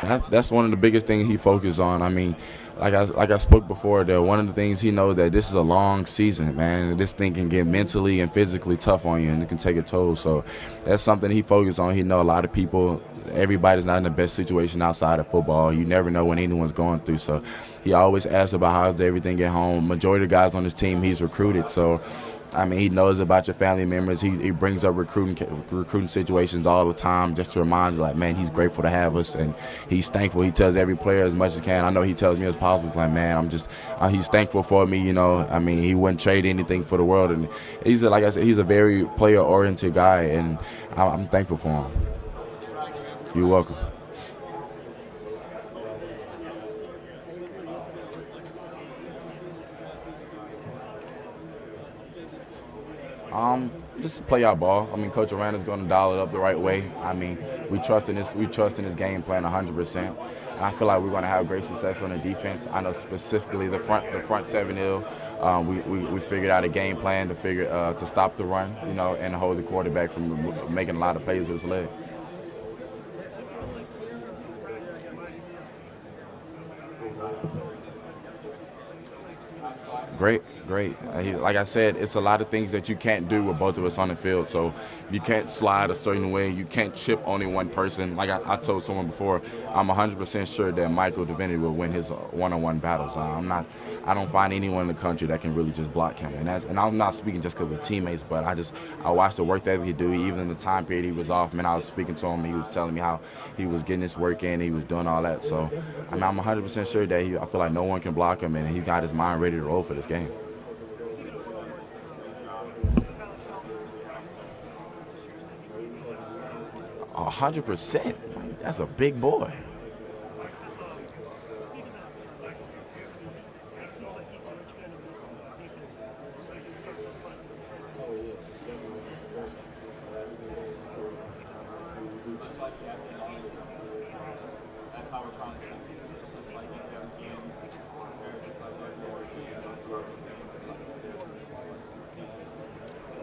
That's one of the biggest things he focused on. I mean, like I spoke before, that one of the things he knows that this is a long season, man. And this thing can get mentally and physically tough on you, and it can take a toll. So that's something he focused on. He know a lot of people, everybody's not in the best situation outside of football. You never know what anyone's going through. So he always asks about how's everything at home. Majority of the guys on his team he's recruited, so I mean, he knows about your family members. He brings up recruiting situations all the time just to remind you, like, man, he's grateful to have us, and he's thankful. He tells every player as much as he can. I know he tells me as possible, like, man, he's thankful for me. You know, I mean, he wouldn't trade anything for the world, and like I said, he's a very player-oriented guy, and I'm thankful for him. You're welcome. Just play our ball. I mean, Coach Aranda's going to dial it up the right way. I mean, we trust in his game plan 100%. And I feel like we're going to have great success on the defense. I know specifically the front seven ill. We figured out a game plan to stop the run, you know, and hold the quarterback from making a lot of plays with his leg. Great, great. Like I said, it's a lot of things that you can't do with both of us on the field. So you can't slide a certain way. You can't chip only one person. Like I told someone before, I'm 100% sure that Michael Divinity will win his one-on-one battles. I'm not. I don't find anyone in the country that can really just block him. And I'm not speaking just because of teammates, but I watched the work that he do. Even in the time period he was off, man, I was speaking to him. He was telling me how he was getting his work in. He was doing all that. So I'm 100% sure that I feel like no one can block him, and he got his mind ready to roll for this game. 100%. That's a big boy.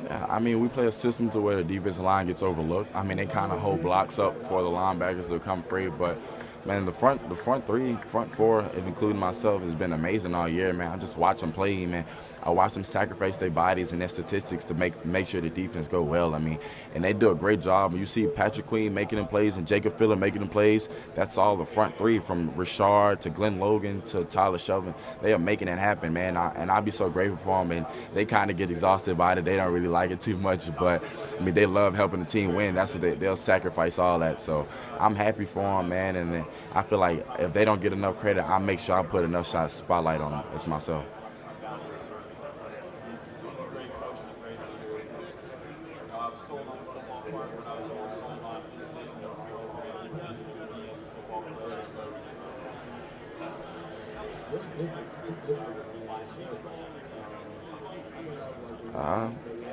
I mean, we play a system to where the defensive line gets overlooked. I mean, they kind of hold blocks up for the linebackers to come free, but man, the front three, front four, and including myself, has been amazing all year, man. I just watch them play, man. I watch them sacrifice their bodies and their statistics to make sure the defense go well. I mean, and they do a great job. You see Patrick Queen making them plays and Jacob Filler making them plays. That's all the front three, from Richard to Glenn Logan to Tyler Shelvin. They are making it happen, man. And I'd be so grateful for them. And they kind of get exhausted by it. They don't really like it too much, but I mean, they love helping the team win. That's what they'll sacrifice all that. So I'm happy for them, man. And I feel like if they don't get enough credit, I make sure I put enough shots spotlight on them as myself.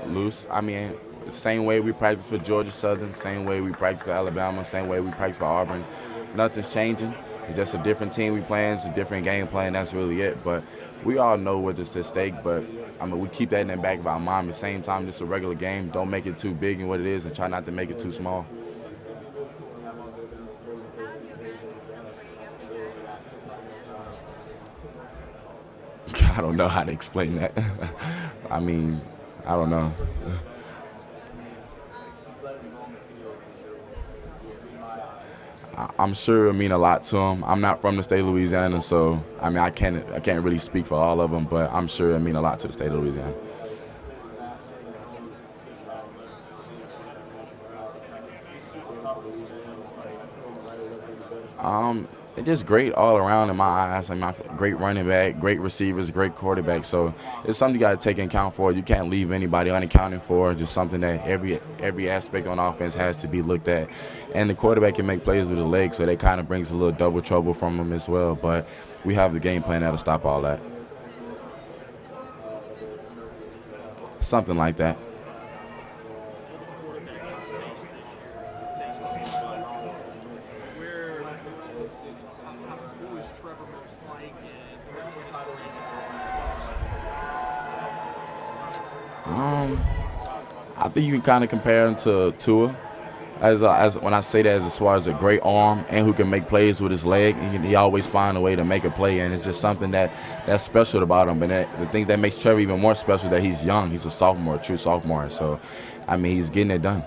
Loose. I mean, same way we practice for Georgia Southern, same way we practice for Alabama, same way we practice for Auburn. Nothing's changing. It's just a different team we playing. It's a different game plan. That's really it. But we all know what is at stake. But I mean, we keep that in the back of our mind. At the same time, just a regular game. Don't make it too big in what it is, and try not to make it too small. I don't know how to explain that. I mean, I don't know. I'm sure it mean a lot to them. I'm not from the state of Louisiana, so I mean, I can't really speak for all of them, but I'm sure it mean a lot to the state of Louisiana. It's just great all around in my eyes. I mean, great running back, great receivers, great quarterback. So it's something you got to take into account for. You can't leave anybody unaccounted for. Just something that every aspect on offense has to be looked at. And the quarterback can make plays with the legs, so that kind of brings a little double trouble from him as well. But we have the game plan that'll stop all that. Something like that. Where, who is Trevor most like, and where does Um, I think you can kind of compare him to Tua. as when I say that, as far as a great arm and who can make plays with his leg, he always find a way to make a play, and it's just something that's special about him. And the thing that makes Trevor even more special is that he's young. He's a sophomore, a true sophomore. So, I mean, he's getting it done.